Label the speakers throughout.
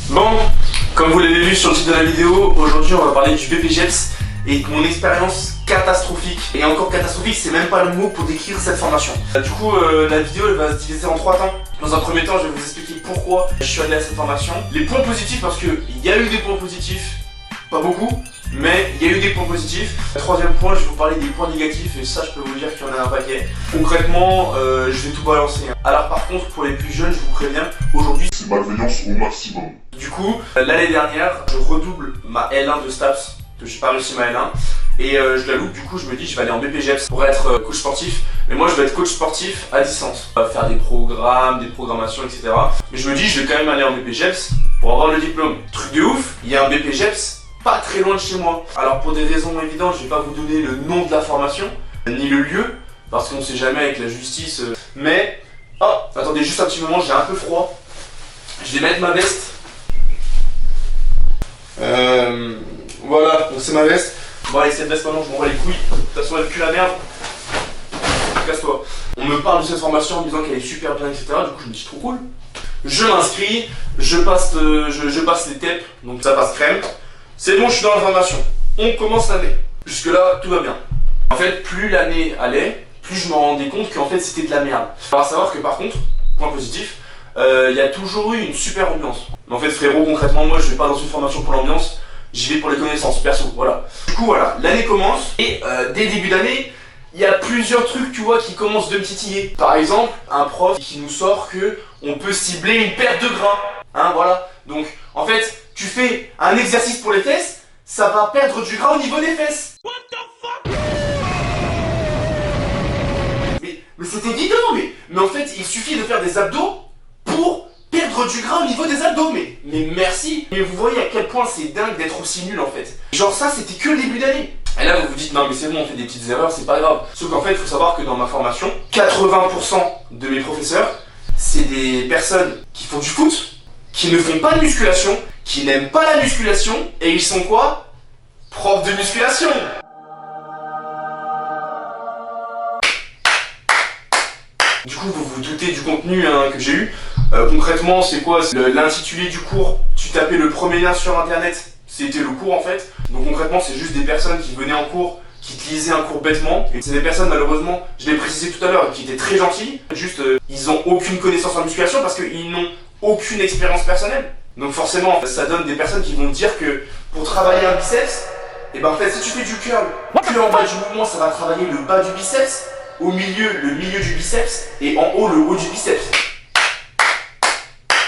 Speaker 1: Bon, comme vous l'avez vu sur le titre de la vidéo, aujourd'hui on va parler du BPJEPS et de mon expérience catastrophique. Et encore catastrophique, c'est même pas le mot pour décrire cette formation. Du coup, la vidéo elle va se diviser en 3 temps. Dans un premier temps, je vais vous expliquer pourquoi je suis allé à cette formation. Les points positifs, parce qu'il y a eu des points positifs, pas beaucoup, mais il y a eu des points positifs. Troisième point, je vais vous parler des points négatifs et ça je peux vous dire qu'il y en a un paquet. Concrètement, je vais tout balancer. Alors par contre, pour les plus jeunes, je vous préviens, aujourd'hui
Speaker 2: c'est malveillance au maximum.
Speaker 1: Du coup, l'année dernière, je redouble ma L1 de STAPS, que j'ai pas réussi ma L1, et je la loupe. Du coup, je me dis, je vais aller en BPJEPS pour être coach sportif, mais moi je vais être coach sportif à distance. On va faire des programmes, des programmations, etc. Mais je me dis, je vais quand même aller en BPJEPS pour avoir le diplôme. Truc de ouf, il y a un BPJEPS pas très loin de chez moi. Alors pour des raisons évidentes, je vais pas vous donner le nom de la formation, ni le lieu, parce qu'on sait jamais avec la justice. Mais, oh, attendez juste un petit moment, j'ai un peu froid. Je vais mettre ma veste. Voilà, donc c'est ma veste. Bon allez, cette veste maintenant je m'en bats les couilles. De toute façon elle pue la merde. Casse-toi. On me parle de cette formation en me disant qu'elle est super bien, etc. Du coup je me dis trop cool. Je m'inscris, je passe les TEP, donc ça passe crème. C'est bon, je suis dans la formation. On commence l'année. Jusque là, tout va bien. En fait, plus l'année allait, plus je me rendais compte qu'en fait c'était de la merde. Il faut savoir que par contre, point positif, il y a toujours eu une super ambiance. Mais en fait frérot, concrètement moi je vais pas dans une formation pour l'ambiance, j'y vais pour les connaissances perso, voilà. Du coup voilà, l'année commence et dès début d'année, il y a plusieurs trucs tu vois qui commencent de me titiller. Par exemple, un prof qui nous sort que on peut cibler une perte de gras. Hein voilà. Donc en fait, tu fais un exercice pour les fesses, ça va perdre du gras au niveau des fesses. What the fuck? Mais c'est évident, mais en fait il suffit de faire des abdos pour perdre du gras au niveau des abdos, mais merci. Mais vous voyez à quel point c'est dingue d'être aussi nul en fait. Genre ça c'était que le début d'année. Et là vous vous dites non mais c'est bon, on fait des petites erreurs, c'est pas grave. Sauf qu'en fait il faut savoir que dans ma formation, 80% de mes professeurs, c'est des personnes qui font du foot, qui ne font pas de musculation, qui n'aiment pas la musculation, et ils sont quoi? Profs de musculation. Du coup vous vous doutez du contenu que j'ai eu. Concrètement c'est quoi? L'intitulé du cours, tu tapais le premier lien sur internet, c'était le cours en fait. Donc concrètement c'est juste des personnes qui venaient en cours, qui te lisaient un cours bêtement. Et c'est des personnes malheureusement, je l'ai précisé tout à l'heure, qui étaient très gentilles. Juste ils ont aucune connaissance en musculation parce qu'ils n'ont aucune expérience personnelle. Donc forcément ça donne des personnes qui vont te dire que pour travailler un biceps, et ben en fait si tu fais du curl, que en bas du mouvement ça va travailler le bas du biceps, au milieu le milieu du biceps et en haut le haut du biceps.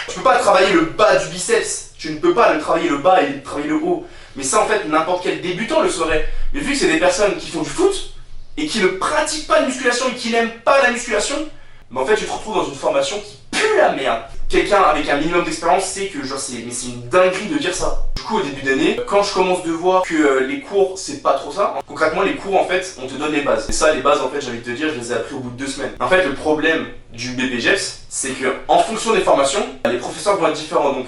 Speaker 1: Tu peux pas travailler le bas du biceps, tu ne peux pas travailler le bas et travailler le haut. Mais ça en fait n'importe quel débutant le saurait. Mais vu que c'est des personnes qui font du foot et qui ne pratiquent pas de musculation et qui n'aiment pas la musculation, mais en fait tu te retrouves dans une formation qui pue la merde. Quelqu'un avec un minimum d'expérience sait que genre c'est une dinguerie de dire ça. Du coup au début d'année, quand je commence de voir que les cours c'est pas trop ça, concrètement les cours en fait on te donne les bases. Et ça les bases en fait j'ai envie de te dire je les ai appris au bout de 2 semaines. En fait le problème du BPJEPS c'est que en fonction des formations, les professeurs vont être différents. Donc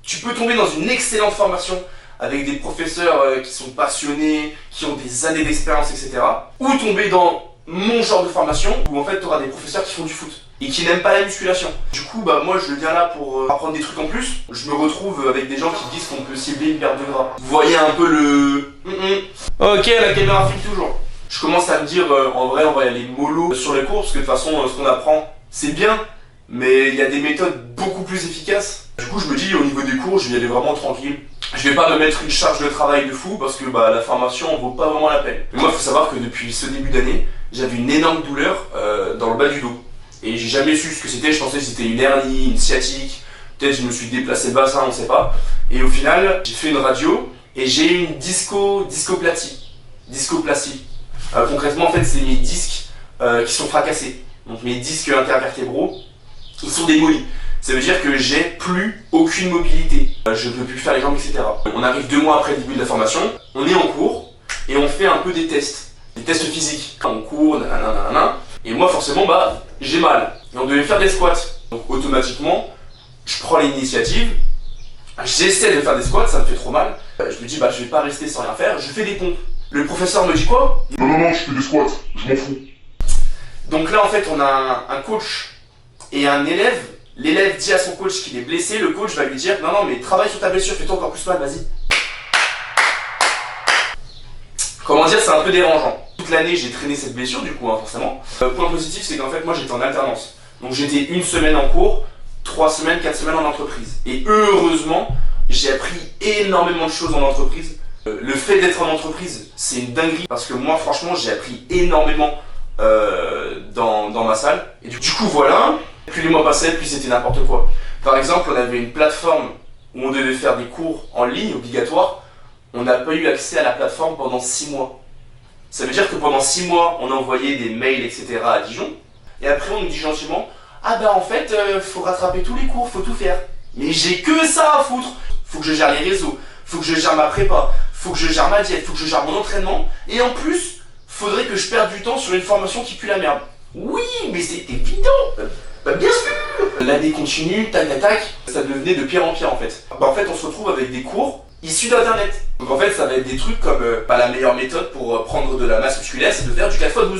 Speaker 1: tu peux tomber dans une excellente formation avec des professeurs qui sont passionnés, qui ont des années d'expérience, etc. Ou tomber dans mon genre de formation où en fait tu auras des professeurs qui font du foot et qui n'aiment pas la musculation. Du coup bah moi je viens là pour apprendre des trucs en plus. Je me retrouve avec des gens qui disent qu'on peut cibler une perte de gras. Vous voyez un peu le... Ok, la caméra filme toujours. Je commence à me dire en vrai on va y aller mollo sur les cours parce que de toute façon ce qu'on apprend c'est bien, mais il y a des méthodes beaucoup plus efficaces. Du coup je me dis au niveau des cours je vais y aller vraiment tranquille. Je vais pas me mettre une charge de travail de fou parce que bah, la formation vaut pas vraiment la peine. Mais moi il faut savoir que depuis ce début d'année, j'avais une énorme douleur dans le bas du dos. Et j'ai jamais su ce que c'était, je pensais que c'était une hernie, une sciatique, peut-être je me suis déplacé le bassin, on sait pas. Et au final, j'ai fait une radio et j'ai eu une discoplatie. Concrètement en fait c'est mes disques qui sont fracassés. Donc mes disques intervertébraux, ils sont démolis. Ça veut dire que j'ai plus aucune mobilité. Je ne peux plus faire les jambes, etc. On arrive 2 mois après le début de la formation, on est en cours et on fait un peu des tests physiques. On court, nanana, et moi forcément bah j'ai mal. Et on devait faire des squats. Donc automatiquement, je prends l'initiative, j'essaie de faire des squats, ça me fait trop mal. Je me dis bah je vais pas rester sans rien faire, je fais des pompes. Le professeur me dit quoi?
Speaker 2: Non, je fais des squats, je m'en fous.
Speaker 1: Donc là en fait on a un coach et un élève. L'élève dit à son coach qu'il est blessé, le coach va lui dire « Non, non, mais travaille sur ta blessure, fais-toi encore plus mal, vas-y. » Comment dire, c'est un peu dérangeant. Toute l'année, j'ai traîné cette blessure, du coup, hein, forcément. Point positif, c'est qu'en fait, moi, j'étais en alternance. Donc, j'étais 1 semaine en cours, 3 semaines, 4 semaines en entreprise. Et heureusement, j'ai appris énormément de choses en entreprise. Le fait d'être en entreprise, c'est une dinguerie. Parce que moi, franchement, j'ai appris énormément dans ma salle. Et du coup, voilà. Plus les mois passaient, plus c'était n'importe quoi. Par exemple, on avait une plateforme où on devait faire des cours en ligne obligatoires. On n'a pas eu accès à la plateforme pendant 6 mois. Ça veut dire que pendant 6 mois, on envoyait des mails, etc. à Dijon. Et après, on nous dit gentiment « Ah bah en fait, faut rattraper tous les cours, faut tout faire. » Mais j'ai que ça à foutre. Faut que je gère les réseaux, faut que je gère ma prépa, faut que je gère ma diète, faut que je gère mon entraînement. Et en plus, faudrait que je perde du temps sur une formation qui pue la merde. Oui, mais c'est évident. Bah bien sûr. L'année continue, tac tac tac, ça devenait de pire en pire en fait. Bah en fait, on se retrouve avec des cours issus d'internet. Donc en fait, ça va être des trucs comme la meilleure méthode pour prendre de la masse musculaire, c'est de faire du 4x12.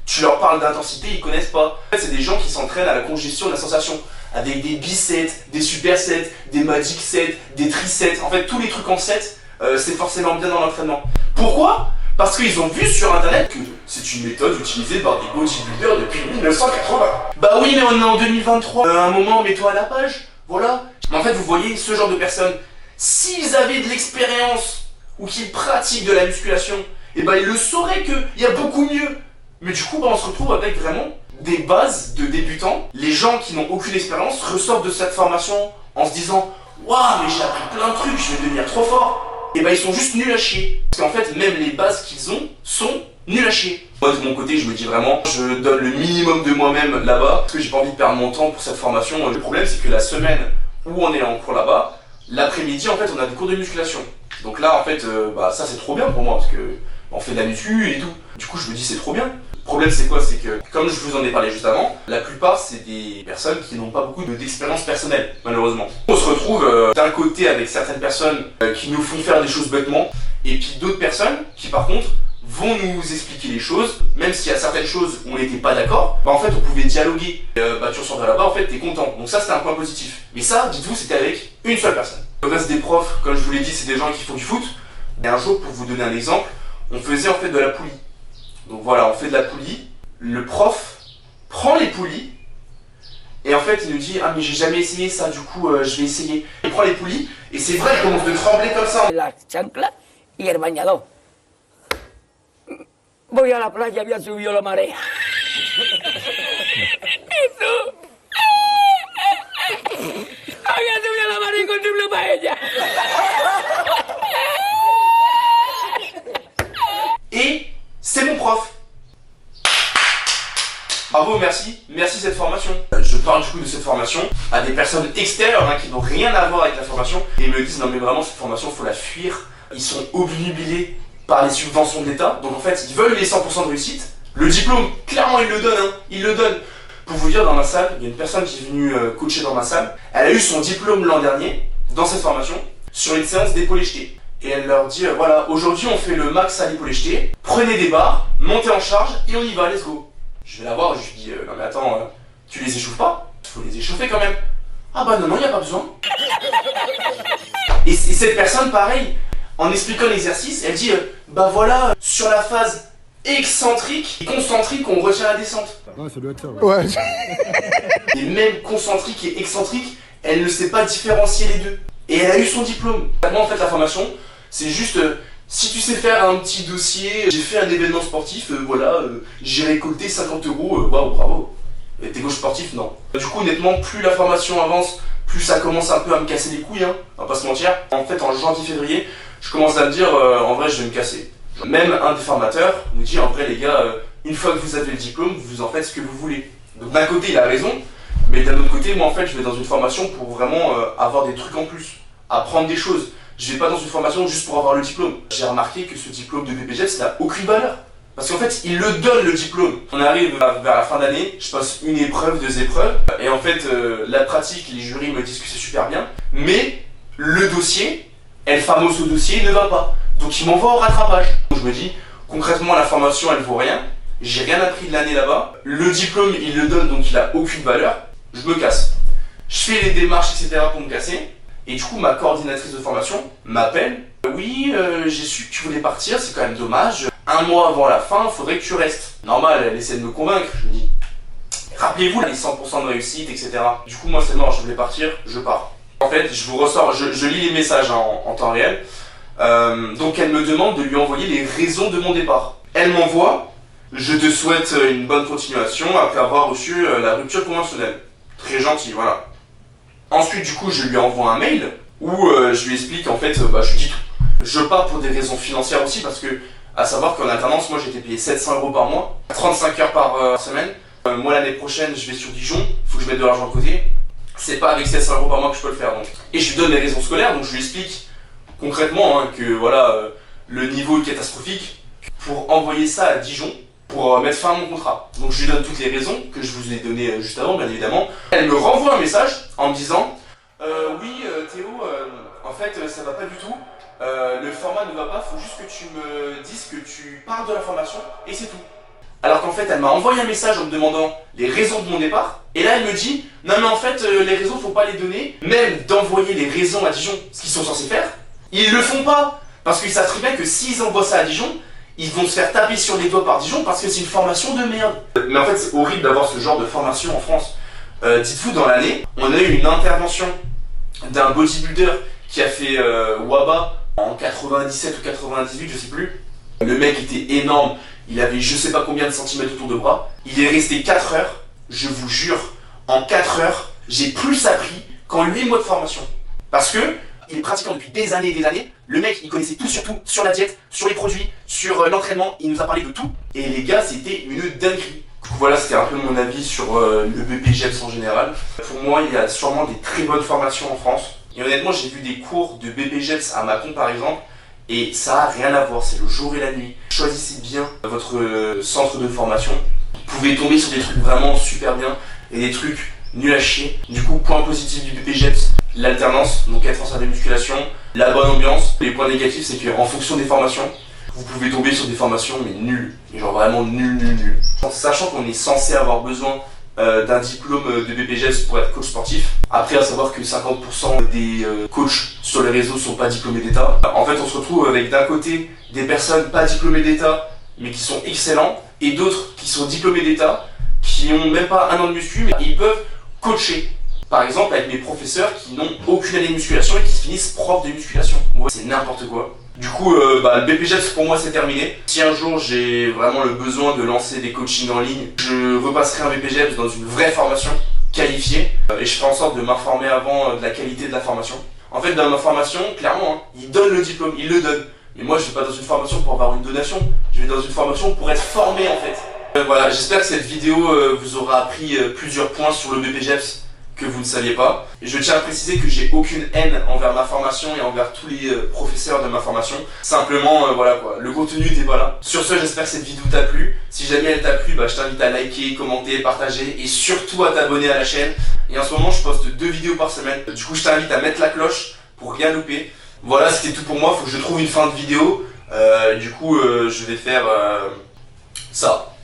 Speaker 1: Tu leur parles d'intensité, ils connaissent pas. En fait, c'est des gens qui s'entraînent à la congestion de la sensation. Avec des biceps, des supersets, des magic sets, des trisets. En fait, tous les trucs en set, c'est forcément bien dans l'entraînement. Pourquoi ? Parce qu'ils ont vu sur internet que c'est une méthode utilisée par des bodybuilders depuis 1980. Bah oui, mais on est en 2023. À un moment, mets-toi à la page. Voilà. En fait, vous voyez, ce genre de personnes, s'ils avaient de l'expérience ou qu'ils pratiquent de la musculation, et ben ils le sauraient qu'il y a beaucoup mieux. Mais du coup, bah, on se retrouve avec vraiment des bases de débutants. Les gens qui n'ont aucune expérience ressortent de cette formation en se disant « Waouh, mais j'ai appris plein de trucs, je vais devenir trop fort !» Et bah ils sont juste nuls à chier. Parce qu'en fait, même les bases qu'ils ont sont nuls à chier. Moi de mon côté, je me dis vraiment, je donne le minimum de moi-même là-bas, parce que j'ai pas envie de perdre mon temps pour cette formation. Le problème, c'est que la semaine où on est en cours là-bas, l'après-midi, en fait, on a des cours de musculation. Donc là, en fait, bah ça c'est trop bien pour moi, parce que on fait de la muscu et tout. Du coup, je me dis c'est trop bien. Le problème, c'est quoi? C'est que, comme je vous en ai parlé juste avant, la plupart, c'est des personnes qui n'ont pas beaucoup d'expérience personnelle, malheureusement. On se retrouve d'un côté avec certaines personnes qui nous font faire des choses bêtement, et puis d'autres personnes qui, par contre, vont nous expliquer les choses, même s'il y a certaines choses où on n'était pas d'accord, bah en fait, on pouvait dialoguer. Bah tu ressors de là-bas, en fait, t'es content. Donc ça, c'était un point positif. Mais ça, dites-vous, c'était avec une seule personne. Le reste des profs, comme je vous l'ai dit, c'est des gens qui font du foot. Et un jour, pour vous donner un exemple, on faisait en fait de la poulie. Donc voilà, on fait de la poulie, le prof prend les poulies, et en fait il nous dit « Ah mais j'ai jamais essayé ça, du coup je vais essayer ». Il prend les poulies, et c'est vrai, il commence de trembler comme ça.
Speaker 3: La chancla y el bañador. Voy a la playa, había subido la marea. Eso. Había subido la marea y encontré una paella.
Speaker 1: Et c'est mon prof. Bravo, merci cette formation. Je parle du coup de cette formation à des personnes extérieures qui n'ont rien à voir avec la formation et ils me disent non mais vraiment cette formation faut la fuir. Ils sont obnubilés par les subventions de l'État, donc en fait ils veulent les 100% de réussite. Le diplôme, clairement ils le donnent, ils le donnent. Pour vous dire, dans ma salle, il y a une personne qui est venue coacher dans ma salle. Elle a eu son diplôme l'an dernier dans cette formation sur une séance d'épaulé jeté. Et elle leur dit voilà, aujourd'hui on fait le max à l'épaulé jeté, prenez des barres, montez en charge et on y va, let's go. Je vais la voir et je lui dis non mais attends, tu les échauffes pas? Il faut les échauffer quand même. Ah bah non, il n'y a pas besoin. Et cette personne, pareil, en expliquant l'exercice, elle dit bah voilà, sur la phase excentrique et concentrique, on retient la descente.
Speaker 4: Ouais, ça doit être ça. Ouais.
Speaker 1: Et même concentrique et excentrique, elle ne sait pas différencier les deux. Et elle a eu son diplôme. Moi en fait la formation, c'est juste si tu sais faire un petit dossier, j'ai fait un événement sportif, voilà, j'ai récolté 50 €, waouh, bravo. Et t'es coach sportif, non. Du coup honnêtement, plus la formation avance, plus ça commence un peu à me casser les couilles, on va pas se mentir. En fait en janvier-février, je commence à me dire en vrai je vais me casser. Même un des formateurs nous dit en vrai les gars, une fois que vous avez le diplôme, vous en faites ce que vous voulez. Donc d'un côté il a raison, mais d'un autre côté moi en fait je vais dans une formation pour vraiment avoir des trucs en plus, apprendre des choses. Je vais pas dans une formation juste pour avoir le diplôme. J'ai remarqué que ce diplôme de BPGEPS ça n'a aucune valeur. Parce qu'en fait il le donne le diplôme. On arrive vers la fin d'année, je passe une épreuve, 2 épreuves, et en fait la pratique, les jurys me disent que c'est super bien, mais le dossier, El Famoso dossier ne va pas. Donc il m'envoie au rattrapage. Donc je me dis, concrètement la formation elle vaut rien, j'ai rien appris de l'année là-bas, le diplôme il le donne donc il a aucune valeur, je me casse. Je fais les démarches, etc. pour me casser. Et du coup, ma coordinatrice de formation m'appelle. Oui, j'ai su que tu voulais partir, c'est quand même dommage. Un mois avant la fin, faudrait que tu restes. Normal, elle essaie de me convaincre. Je me dis, rappelez-vous les 100% de réussite, etc. Du coup, moi, c'est mort, je voulais partir, je pars. En fait, je vous ressors, je lis les messages en temps réel. Donc, elle me demande de lui envoyer les raisons de mon départ. Elle m'envoie, je te souhaite une bonne continuation après avoir reçu la rupture conventionnelle. Très gentil, voilà. Ensuite, du coup, je lui envoie un mail où je lui explique, en fait, je lui dis tout. Je pars pour des raisons financières aussi parce que, à savoir qu'en alternance, moi j'étais payé 700 € par mois, 35 heures par semaine. Moi l'année prochaine, je vais sur Dijon, il faut que je mette de l'argent de côté. C'est pas avec 700 € par mois que je peux le faire. Donc. Et je lui donne les raisons scolaires, donc je lui explique concrètement que voilà, le niveau est catastrophique. Pour envoyer ça à Dijon, pour mettre fin à mon contrat. Donc je lui donne toutes les raisons que je vous ai données juste avant, bien évidemment. Elle me renvoie un message en me disant oui Théo, en fait ça va pas du tout. Le format ne va pas, faut juste que tu me dises que tu parles de la formation et c'est tout. Alors qu'en fait elle m'a envoyé un message en me demandant les raisons de mon départ et là elle me dit non mais en fait les raisons faut pas les donner, même d'envoyer les raisons à Dijon, ce qu'ils sont censés faire, ils le font pas parce qu'ils savent très bien que s'ils envoient ça à Dijon, ils vont se faire taper sur les doigts par Dijon parce que c'est une formation de merde. Mais en fait c'est horrible d'avoir ce genre de formation en France. Dites-vous dans l'année, on a eu une intervention d'un bodybuilder qui a fait WABA en 97 ou 98, je sais plus. Le mec était énorme, il avait je sais pas combien de centimètres autour de bras. Il est resté 4 heures, je vous jure, en 4 heures, j'ai plus appris qu'en 8 mois de formation. Parce que il est pratiquant depuis des années et des années. Le mec, il connaissait tout sur tout, sur la diète, sur les produits, sur l'entraînement. Il nous a parlé de tout. Et les gars, c'était une dinguerie. Voilà, c'était un peu mon avis sur le BPGEPS en général. Pour moi, il y a sûrement des très bonnes formations en France. Et honnêtement, j'ai vu des cours de BPGEPS à Mâcon par exemple. Et ça a rien à voir, c'est le jour et la nuit. Choisissez bien votre centre de formation. Vous pouvez tomber sur des trucs vraiment super bien et des trucs nuls à chier. Du coup, point positif du BPGEPS, l'alternance, donc être en salle de musculation, la bonne ambiance. Les points négatifs, c'est qu'en fonction des formations, vous pouvez tomber sur des formations mais nulles, mais genre vraiment nulles. Sachant qu'on est censé avoir besoin d'un diplôme de BPGEPS pour être coach sportif. Après, à savoir que 50% des coachs sur les réseaux sont pas diplômés d'État. En fait, on se retrouve avec d'un côté des personnes pas diplômées d'État mais qui sont excellents et d'autres qui sont diplômés d'État qui ont même pas un an de muscu mais ils peuvent coacher. Par exemple, avec mes professeurs qui n'ont aucune année de musculation et qui se finissent profs de musculation. Ouais, c'est n'importe quoi. Du coup, le BPGEPS pour moi c'est terminé. Si un jour j'ai vraiment le besoin de lancer des coachings en ligne, je repasserai un BPGEPS dans une vraie formation qualifiée et je ferai en sorte de m'informer avant de la qualité de la formation. En fait, dans ma formation, clairement, ils donnent le diplôme, ils le donnent. Mais moi, je vais pas dans une formation pour avoir une donation, je vais dans une formation pour être formé en fait. Voilà, j'espère que cette vidéo vous aura appris plusieurs points sur le BPGEPS que vous ne saviez pas. Et je tiens à préciser que j'ai aucune haine envers ma formation et envers tous les professeurs de ma formation. Simplement, voilà quoi, le contenu n'était pas là. Sur ce, j'espère que cette vidéo t'a plu. Si jamais elle t'a plu, je t'invite à liker, commenter, partager et surtout à t'abonner à la chaîne. Et en ce moment, je poste 2 vidéos par semaine. Du coup, je t'invite à mettre la cloche pour rien louper. Voilà, c'était tout pour moi. Faut que je trouve une fin de vidéo. Du coup, je vais faire ça.